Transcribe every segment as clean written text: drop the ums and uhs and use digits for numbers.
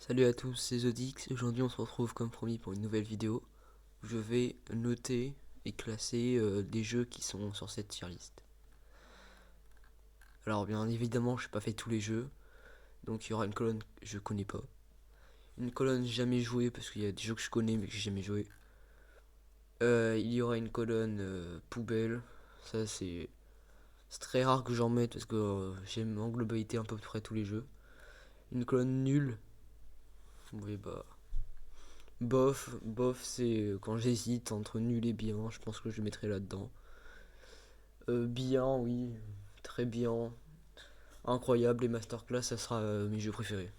Salut à tous, c'est Zodix. Aujourd'hui, on se retrouve comme promis pour une nouvelle vidéo où je vais noter et classer des jeux qui sont sur cette tier list. Alors, bien évidemment, je n'ai pas fait tous les jeux, donc il y aura une colonne que je connais pas, une colonne jamais jouée parce qu'il y a des jeux que je connais mais que j'ai jamais joué. Il y aura une colonne poubelle, ça c'est très rare que j'en mette parce que j'aime en globalité à peu près tous les jeux. Une colonne nulle, oui bah. Bof, c'est quand j'hésite entre nul et bien, je pense que je le mettrai là-dedans. Bien, oui, très bien, incroyable, et masterclass, ça sera mes jeux préférés.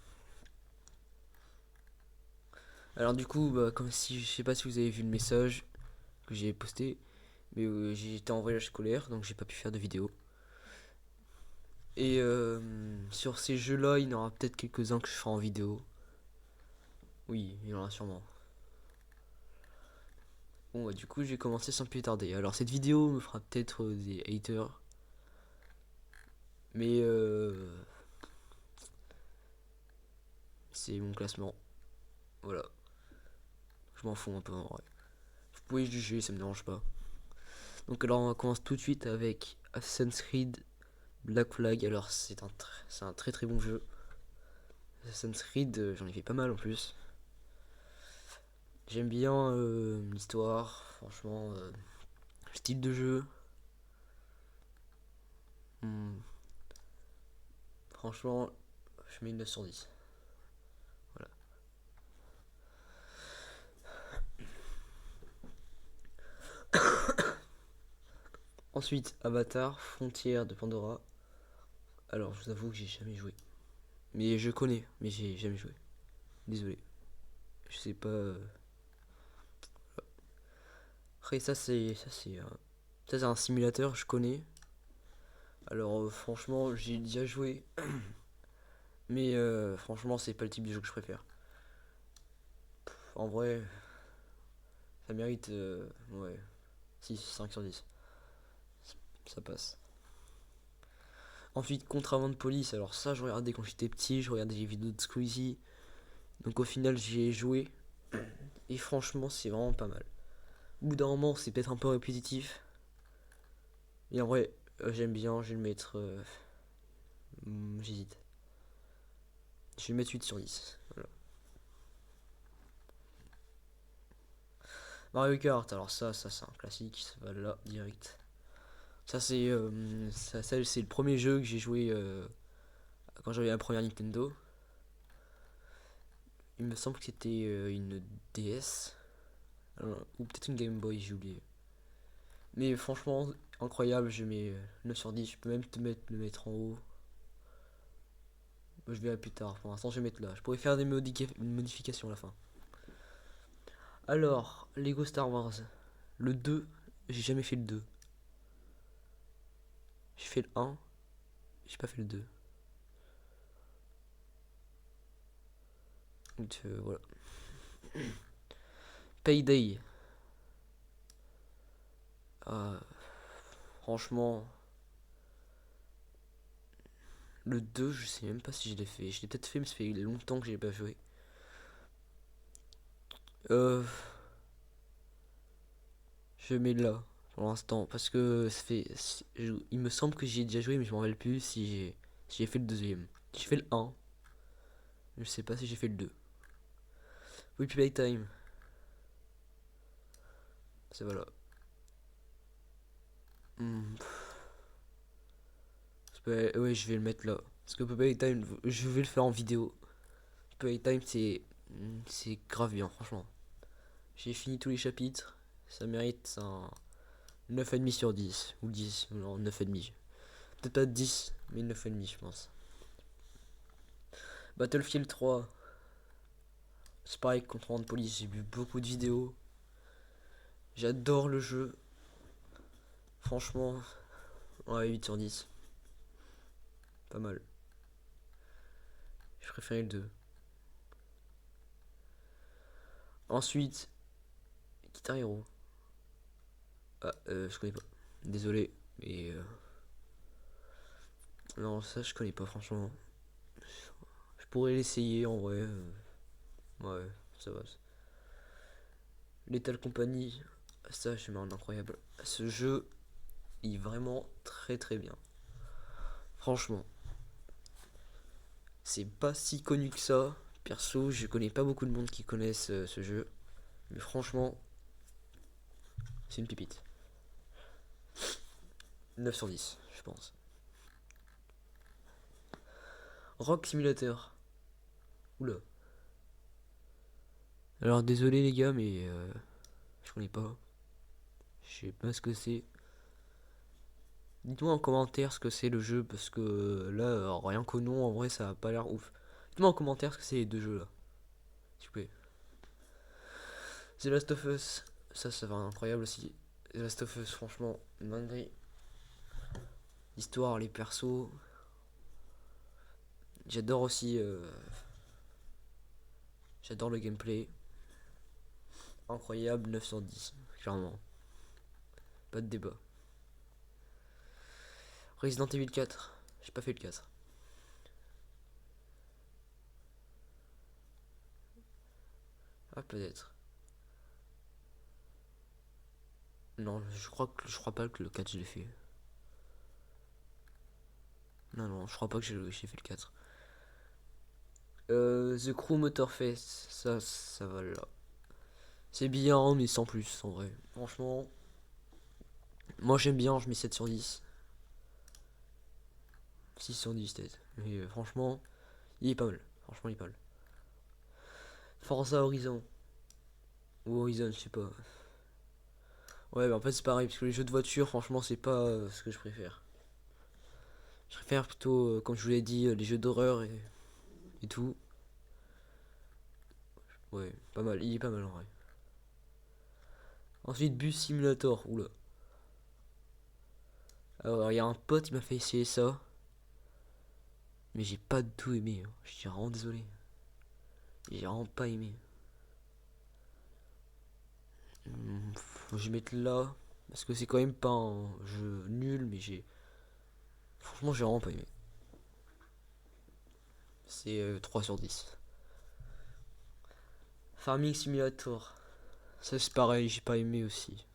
Alors du coup, bah, comme si, je sais pas si vous avez vu le message que j'ai posté, mais j'étais en voyage scolaire, donc j'ai pas pu faire de vidéo. Et sur ces jeux-là, il y en aura peut-être quelques-uns que je ferai en vidéo. Oui, il y en aura sûrement. Bon, bah, du coup, j'ai commencé sans plus tarder. Alors cette vidéo me fera peut-être des haters, mais c'est mon classement. Voilà, je m'en fous un peu en vrai. Vous pouvez juger, ça me dérange pas. Donc alors on commence tout de suite avec Assassin's Creed Black Flag. Alors c'est un très très bon jeu. Assassin's Creed, j'en ai fait pas mal en plus. J'aime bien l'histoire, franchement, le style de jeu. Hmm, franchement, je mets une 9 sur 10. Voilà. Ensuite, Avatar, Frontière de Pandora. Alors je vous avoue que j'ai jamais joué. Mais je connais, mais j'ai jamais joué. Désolé. Je sais pas. Après ça c'est un simulateur, je connais. Alors franchement, j'ai déjà joué, mais franchement, c'est pas le type de jeu que je préfère. En vrai, ça mérite ouais, 6, 5 sur 10. Ça passe. Ensuite, Contraband de police. Alors ça, je regardais quand j'étais petit, je regardais les vidéos de Squeezie. Donc au final, j'y ai joué et franchement, c'est vraiment pas mal. Au bout d'un moment, c'est peut-être un peu répétitif. Et en vrai, j'aime bien, je vais le mettre j'hésite. Je vais le mettre 8 sur 10. Voilà. Mario Kart, alors ça c'est un classique, ça va là direct. Ça, c'est le premier jeu que j'ai joué quand j'avais la première Nintendo. Il me semble que c'était une DS. Ou peut-être une Game Boy, j'ai oublié. Mais franchement, incroyable, je mets 9 sur 10. Je peux même le mettre en haut. Je verrai plus tard. Pour l'instant, je vais mettre là. Je pourrais faire des modifications à la fin. Alors, Lego Star Wars. Le 2, j'ai jamais fait le 2. J'ai fait le 1, j'ai pas fait le 2. Donc voilà. Payday. Ah, franchement, le 2, je sais même pas si je l'ai fait. Je l'ai peut-être fait, mais ça fait longtemps que j'ai pas joué. Euh, je mets là pour l'instant parce que il me semble que j'y ai déjà joué, mais je m'en rappelle plus si j'ai fait le deuxième. J'ai fait le 1, je sais pas si j'ai fait le 2. Oui, puis Playtime, c'est voilà. Hmm, ouais, je vais le mettre là. Parce que Playtime, je vais le faire en vidéo. Playtime, c'est grave bien, franchement. J'ai fini tous les chapitres. Ça mérite un 9,5 sur 10. Ou 10, non, 9,5. Peut-être pas 10, mais 9,5 je pense. Battlefield 3. Spike contre de police. J'ai vu beaucoup de vidéos. J'adore le jeu. Franchement, ouais, 8 sur 10. Pas mal. Je préférais le 2. Ensuite, Guitar Hero. Ah, je connais pas. Désolé, mais non, ça je connais pas franchement. Je pourrais l'essayer en vrai. Ouais, ça va. Lethal Company, ça je mets en incroyable. Ce jeu est vraiment très très bien. Franchement, c'est pas si connu que ça. Perso, je connais pas beaucoup de monde qui connaissent ce jeu. Mais franchement, c'est une pépite. 9 sur 10, je pense. Rock Simulator. Oula. Alors désolé les gars, mais je connais pas. Je sais pas ce que c'est. Dites-moi en commentaire ce que c'est le jeu, parce que là, rien qu'au nom, en vrai, ça a pas l'air ouf. Dites-moi en commentaire ce que c'est les deux jeux là, s'il vous plaît. The Last of Us, ça va être incroyable aussi. The Last of Us, franchement, une dinguerie. L'histoire, les persos. J'adore aussi. J'adore le gameplay. Incroyable, 9 sur 10, clairement. Pas de débat. Resident Evil 4, j'ai pas fait le 4. Ah, peut-être. Non, je crois pas que le 4 je l'ai fait. Non, je crois pas que j'ai fait le 4. The Crew Motorfest, ça va là. C'est bien, mais sans plus, en vrai. Franchement, moi j'aime bien, je mets 7 sur 10. 6 sur 10 peut-être. Mais franchement, il est pas mal. Franchement, il est pas mal. Forza Horizon. Ou Horizon, je sais pas. Ouais, bah en fait c'est pareil, parce que les jeux de voiture, franchement, c'est pas ce que je préfère. Je préfère plutôt, comme je vous l'ai dit, les jeux d'horreur et tout. Ouais, pas mal, il est pas mal en vrai. Ensuite, Bus Simulator, oula. Alors, il y a un pote qui m'a fait essayer ça, mais j'ai pas du tout aimé, hein. Je suis vraiment désolé. J'ai vraiment pas aimé. Faut que je mette là, parce que c'est quand même pas un jeu nul, mais j'ai. Franchement, j'ai vraiment pas aimé. C'est 3 sur 10. Farming Simulator, ça c'est pareil, j'ai pas aimé aussi.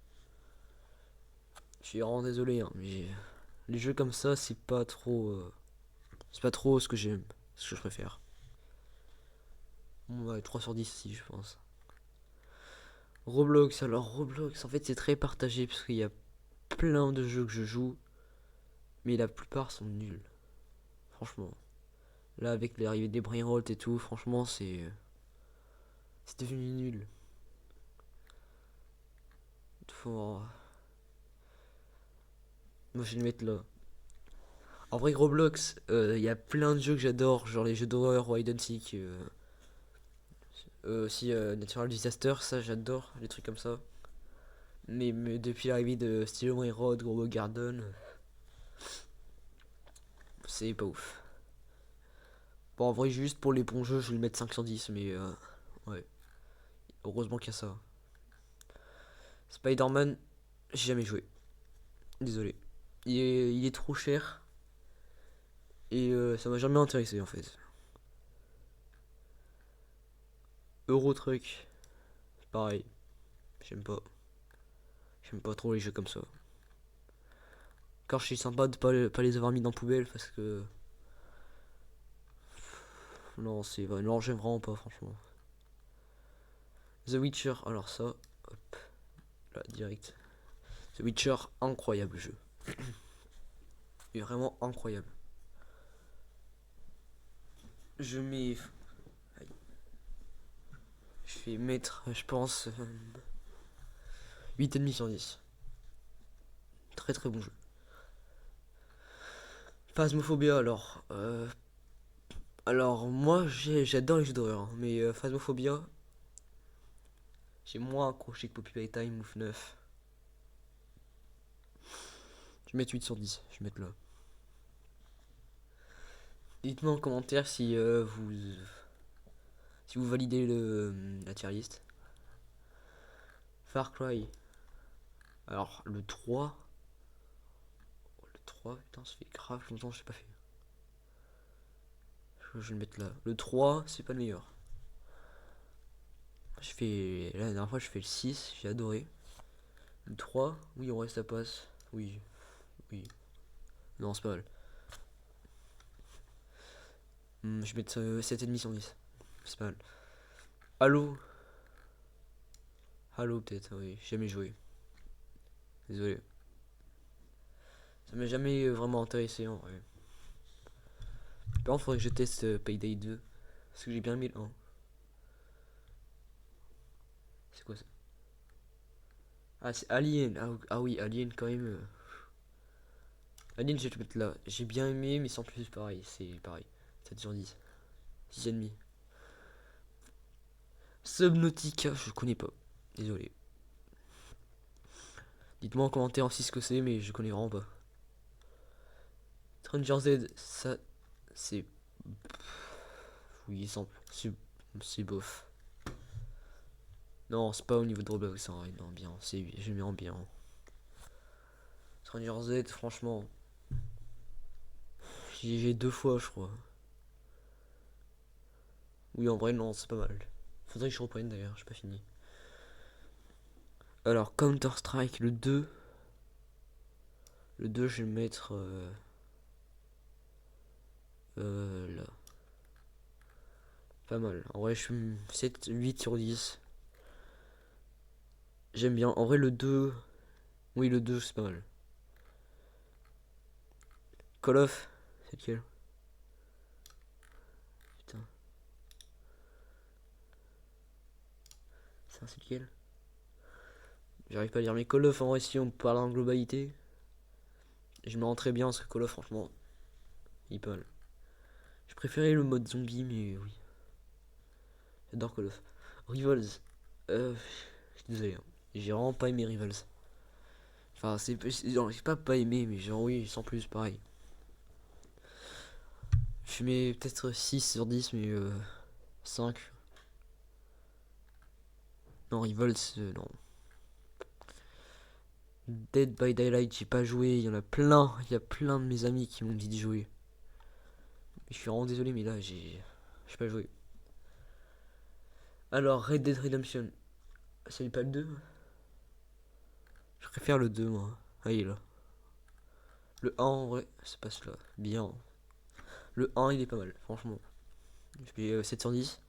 Je suis vraiment désolé, hein, mais les jeux comme ça, c'est pas trop. C'est pas trop ce que j'aime, ce que je préfère. Bon, ouais, 3 sur 10 si, je pense. Roblox, alors Roblox, en fait, c'est très partagé parce qu'il y a plein de jeux que je joue, mais la plupart sont nuls. Franchement. Là, avec l'arrivée des Brainrot et tout, franchement, c'est devenu nul. Faut... Moi, je vais le mettre là. En vrai, Roblox, il y a plein de jeux que j'adore, genre les jeux d'horreur, Hide and Seek, aussi Natural Disaster, ça j'adore, les trucs comme ça. Mais depuis l'arrivée de Stylo Brainrot, Grobo Garden, c'est pas ouf. Bon, en vrai, juste pour les bons jeux, je vais le mettre 5 sur 10, mais ouais. Heureusement qu'il y a ça. Spider-Man, j'ai jamais joué. Désolé. Il est trop cher. Et ça m'a jamais intéressé en fait. Euro Truck, pareil. J'aime pas. J'aime pas trop les jeux comme ça. Car je suis sympa de pas les avoir mis dans la poubelle parce que. Non, non, j'aime vraiment pas, franchement. The Witcher, alors ça. Hop. Là, direct. The Witcher, incroyable jeu. Il est vraiment incroyable. Je mets. Je vais mettre, je pense, 8,5 sur 10. Très très bon jeu. Phasmophobia, alors moi j'adore les jeux d'horreur, hein, mais Phasmophobia, j'ai moins accroché que Poppy Playtime ou 9. Je vais mettre 8 sur 10, je vais mettre là. Dites-moi en commentaire si vous validez la tier list. Far Cry. Alors le 3. Le 3, putain, ça fait grave longtemps que je l'ai pas fait. Je vais le mettre là. Le 3, c'est pas le meilleur. La dernière fois, je fais le 6, j'ai adoré. Le 3, oui, on reste à passe. Oui, oui. Non, c'est pas mal. Je vais mettre 7,5 sur 10. C'est pas mal. Halo. Halo, peut-être, oui. J'ai jamais joué. Désolé. Ça m'a jamais vraiment intéressé en vrai. Par contre, faudrait que je teste Payday 2. Parce que j'ai bien aimé le 1. C'est quoi ça? Ah, c'est Alien. Ah oui, Alien quand même. Alien, je vais te mettre là. J'ai bien aimé, mais sans plus, pareil. C'est pareil. 7 sur 10. 6,5. Subnautica, je connais pas. Désolé. Dites-moi en commentaire si ce que c'est, mais je connais vraiment pas. Stranger Z, ça, c'est. Oui, simple. C'est bof. Non, c'est pas au niveau de Roblox, hein. Non, bien. Je mets en bien. Stranger Z, franchement. J'ai 2 fois, je crois. Oui, en vrai, non, c'est pas mal. Faudrait que je reprenne d'ailleurs, j'ai pas fini. Alors, Counter-Strike, le 2. Le 2, je vais le mettre là. Pas mal. En vrai, je suis 7, 8 sur 10. J'aime bien. En vrai, le 2. Oui, le 2, c'est pas mal. Call of, c'est lequel? Putain. Ça, c'est lequel? J'arrive pas à lire mes Call of en vrai, si on parle en globalité. Je me rends très bien parce que Call of, franchement, il est pas mal. Je préférais le mode zombie, mais oui. J'adore Call of. Rivals. Je suis désolé, hein. J'ai vraiment pas aimé Rivals. Enfin, j'ai pas aimé, mais genre, oui, sans plus, pareil. Je mets peut-être 6 sur 10, mais 5. Non, Rivals, non. Dead by Daylight, j'ai pas joué. Il y en a plein. Il y a plein de mes amis qui m'ont dit de jouer. Je suis vraiment désolé, mais là, j'ai pas joué. Alors, Red Dead Redemption. C'est pas le 2? Je préfère le 2, moi. Ah, il est là. Le 1, en vrai, c'est pas cela. Bien. Le 1, il est pas mal, franchement. Je mets 7 sur 10.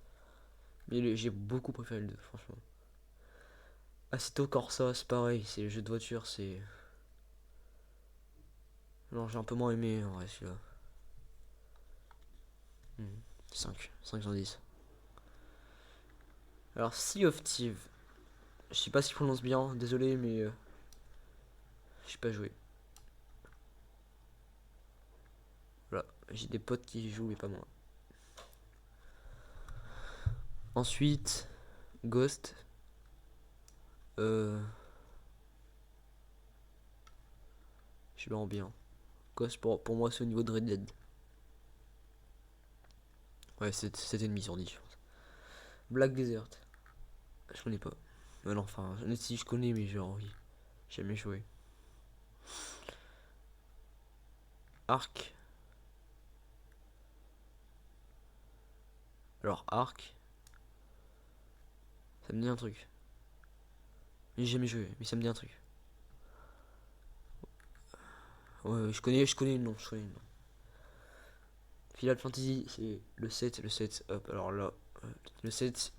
Mais j'ai beaucoup préféré le 2, franchement. Assetto Corsa, c'est pareil. C'est le jeu de voiture, c'est. Non, j'ai un peu moins aimé, en vrai, celui-là. 5 sur 10. Alors, Sea of Thieves. Je sais pas si je prononce bien, désolé, mais j'ai pas joué. Voilà, j'ai des potes qui y jouent, mais pas moi. Ensuite, Ghost. Je suis vraiment bien. Ghost, pour moi, c'est au niveau de Red Dead. Ouais, c'est ennemi sur 10, je pense. Black Desert. Je connais pas. Non, enfin, si je connais, mais genre, oui. J'ai jamais joué. Arc. Alors, Arc. Ça me dit un truc. J'ai jamais joué, mais ça me dit un truc. Ouais, je connais le nom, je connais le nom. Final Fantasy, c'est le 7, hop, alors là, le 7,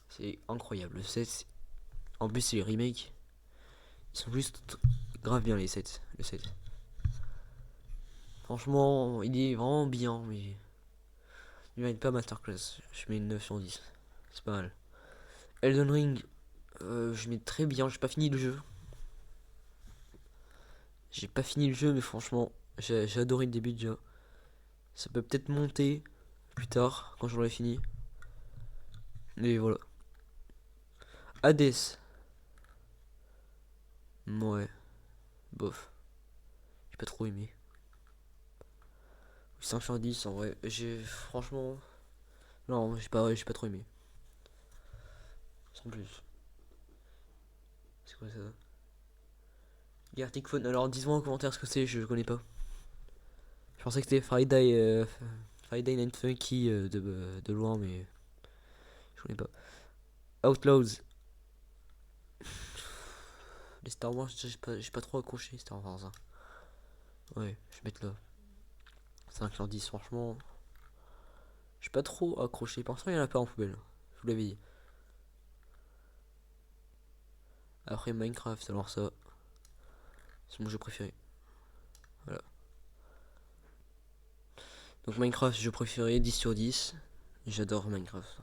c'est incroyable. Le 7, en plus, c'est les remakes. Ils sont juste grave bien, les 7, le 7. Franchement, il est vraiment bien, mais il mérite pas Masterclass. Je mets une 9 sur 10. C'est pas mal. Elden Ring, je mets très bien. J'ai pas fini le jeu. J'ai pas fini le jeu, mais franchement, j'ai adoré le début déjà. Ça peut peut-être monter plus tard, quand j'aurai fini. Mais voilà. Hades. Ouais, bof. J'ai pas trop aimé. 5 sur 10 en vrai. J'ai franchement. Non, j'ai pas trop aimé. Sans plus. C'est quoi ça? Gartic Phone. Alors dis-moi en commentaire ce que c'est, je connais pas. Je pensais que c'était Friday Night Funky de loin, mais je connais pas. Outlaws. Les Star Wars, j'ai pas trop accroché Star Wars, hein. Ouais, je vais mettre là. 5 sur 10, franchement. J'ai pas trop accroché. Pour l'instant, il y en a pas en poubelle. Je vous l'avais dit. Après Minecraft, alors ça, c'est mon jeu préféré. Voilà. Donc Minecraft, jeu préféré, 10 sur 10. J'adore Minecraft.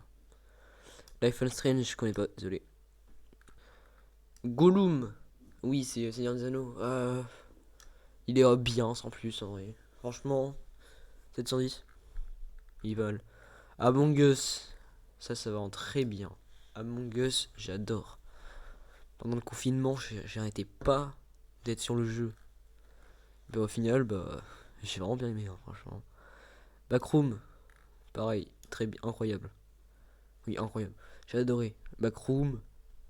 Life is Strange, je connais pas, désolé. Gollum. Oui, c'est Seigneur des Anneaux. Il est bien, sans plus, en vrai. Franchement, 7 sur 10. Il vole. Among Us. Ça va en très bien. Among Us, j'adore. Pendant le confinement, j'arrêtais pas d'être sur le jeu. Bah, au final, bah, j'ai vraiment bien aimé, hein, franchement. Backroom, pareil, très bien, incroyable. Oui, incroyable. J'ai adoré. Backroom,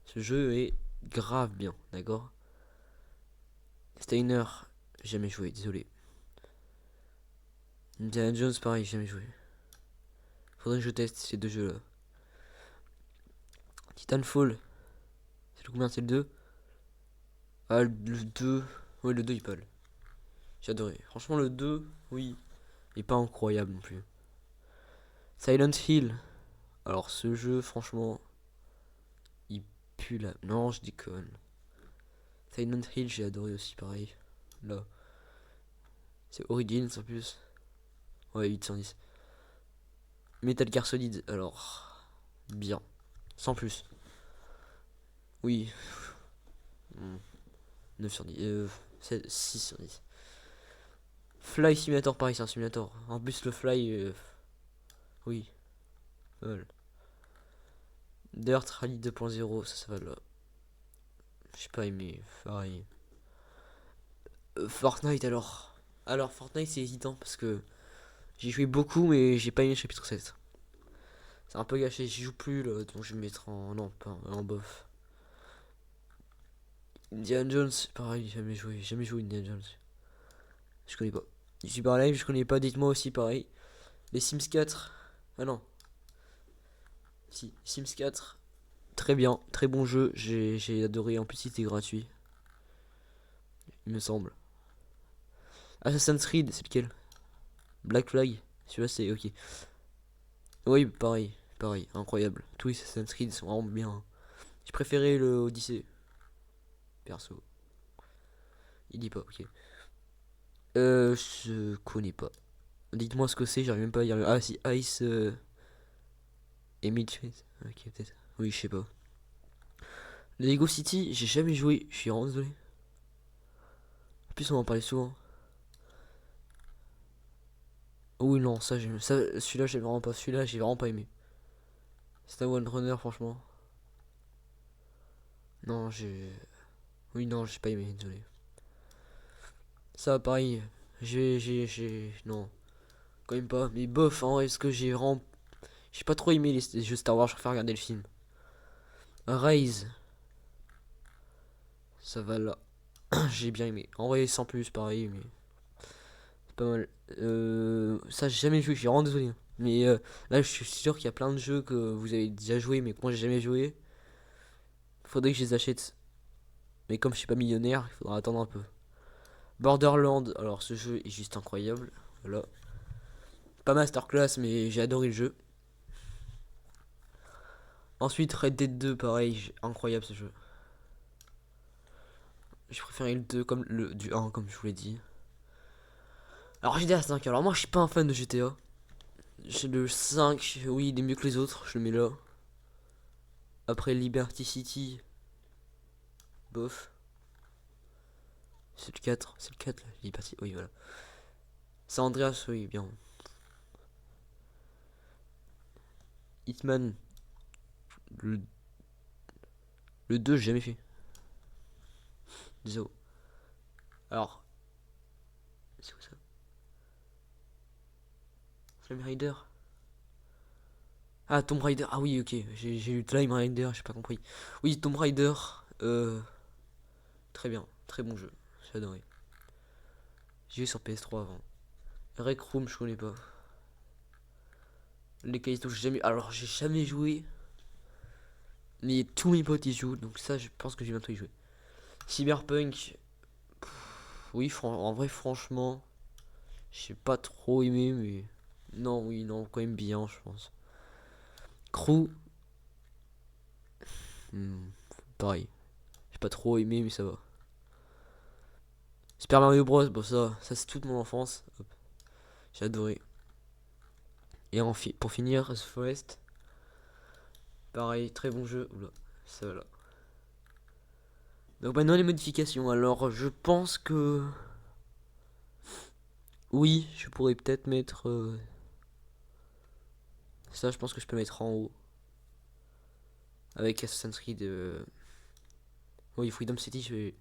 ce jeu est grave bien, d'accord. Steiner, jamais joué, désolé. Indiana Jones, pareil, jamais joué. Faudrait que je teste ces deux jeux-là. Titanfall, c'est le combien? C'est le 2. Ah, le 2. Oui, le 2 il parle. J'ai adoré. Franchement, le 2, oui, il est pas incroyable non plus. Silent Hill. Alors, ce jeu, franchement, il pue la. Non, je déconne. Silent Hill, j'ai adoré aussi, pareil. Là, c'est Origins en plus. Ouais, 8 sur 10. Metal Gear Solid, alors, bien. Sans plus. Oui. 9 sur 10. 6 sur 10. Fly Simulator, pareil, c'est un simulator. En plus, le Fly. Oui. Voilà. Dirt Rally 2.0, ça va là. J'ai pas aimé. Pareil. Fortnite alors. Alors, Fortnite, c'est hésitant parce que j'ai joué beaucoup, mais j'ai pas aimé le chapitre 7. C'est un peu gâché, j'y joue plus là, donc je vais me mettre en. Non, pas en bof. Indiana Jones, pareil, jamais joué Indiana Jones. Je connais pas. Super Live, je connais pas, dites-moi aussi pareil. Les Sims 4. Ah non. Si, Sims 4. Très bien, très bon jeu, j'ai adoré, en plus il était gratuit. Il me semble. Assassin's Creed, c'est lequel? Black Flag? Celui-là c'est ok. Oui, pareil, pareil, incroyable. Tous les Assassin's Creed sont vraiment bien. J'ai préféré le Odyssey. Perso. Il dit pas, ok. Je connais pas. Dites-moi ce que c'est, j'arrive même pas à dire. Ah si, Ice et Midfield. Ok, peut-être. Oui, je sais pas. Lego City, j'ai jamais joué, je suis vraiment désolé. En plus, on en parlait souvent. Oh oui, non, celui-là, j'ai vraiment pas. Celui-là, j'ai vraiment pas aimé. C'est un One Runner, franchement. Non, j'ai. Oui, non, j'ai pas aimé, désolé. Ça, pareil. Non, quand même pas. Mais bof, en vrai, ce que j'ai vraiment. J'ai pas trop aimé les jeux Star Wars, je préfère regarder le film. Rise, ça va là. J'ai bien aimé. En vrai, sans plus, pareil, mais c'est pas mal. Ça, j'ai jamais joué, je suis vraiment désolé, hein. Mais là, je suis sûr qu'il y a plein de jeux que vous avez déjà joué, mais que moi j'ai jamais joué. Faudrait que je les achète. Mais comme je suis pas millionnaire, il faudra attendre un peu. Borderland, alors ce jeu est juste incroyable. Voilà. Pas masterclass, mais j'ai adoré le jeu. Ensuite, Red Dead 2, pareil, incroyable ce jeu. J'ai préféré le 2 comme le du 1, comme je vous l'ai dit. Alors GTA 5, alors moi je suis pas un fan de GTA. J'ai le 5, oui, il est mieux que les autres, je le mets là. Après Liberty City, bof. C'est le 4, c'est le 4 là, Liberty, oui voilà. San Andreas, oui, bien. Hitman, le, le 2, j'ai jamais fait. Désolé. Alors, c'est quoi ça? Flame Rider. Ah, Tomb Raider. Ah oui, ok. J'ai eu Flame Rider, j'ai pas compris. Oui, Tomb Raider. Très bien. Très bon jeu. J'ai adoré. J'ai eu sur PS3 avant. Rec Room, je connais pas. Les Callisto, j'ai jamais. Alors, j'ai jamais joué. tous mes potes y jouent, donc ça je pense que je vais bientôt y jouer. Cyberpunk, oui, en vrai, franchement, j'ai pas trop aimé, mais non, oui, non, quand même bien, je pense. Crew, hmm, pareil, j'ai pas trop aimé, mais ça va. Super Mario Bros, bon, ça c'est toute mon enfance, hop, j'ai adoré. Et pour finir, The Forest, pareil, très bon jeu. Oula, ça va là. Donc maintenant les modifications. Alors je pense que oui, je pourrais peut-être mettre ça. Je pense que je peux mettre en haut avec Assassin's Creed. Oui, Freedom City.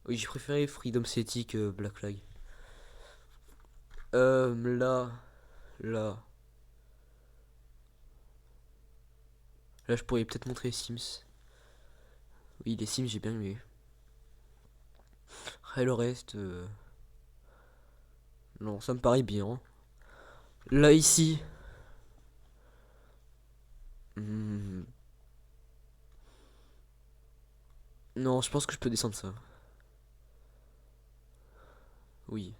Oui, j'ai préféré Freedom City que Black Flag. Là, là, là, je pourrais peut-être montrer Sims. Oui, les Sims, j'ai bien aimé. Après le reste, non, ça me paraît bien. Là ici, hmm, non, je pense que je peux descendre ça. Oui,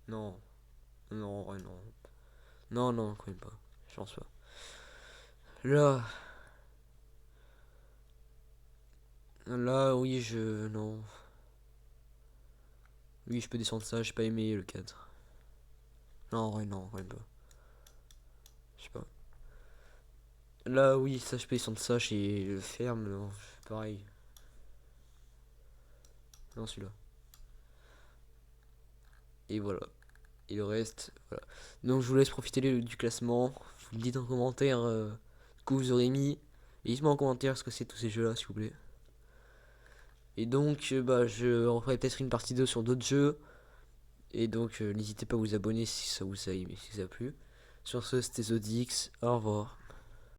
non, non, ouais, non, non, non, quand même pas. Je pense pas. Là, là, oui, non. Oui, je peux descendre ça, j'ai pas aimé le 4. Non, ouais, non, quand même pas. Je sais pas. Là, oui, ça, je peux descendre ça chez le ferme, non, pareil. Non, celui-là. Et voilà. Et le reste, voilà. Donc, je vous laisse profiter du classement. Vous me dites en commentaire ce que vous aurez mis. Et dites-moi en commentaire ce que c'est tous ces jeux-là, s'il vous plaît. Et donc, bah, je referai peut-être une partie 2 sur d'autres jeux. Et donc, n'hésitez pas à vous abonner si ça vous a aimé, si ça a plu. Sur ce, c'était Zodix. Au revoir.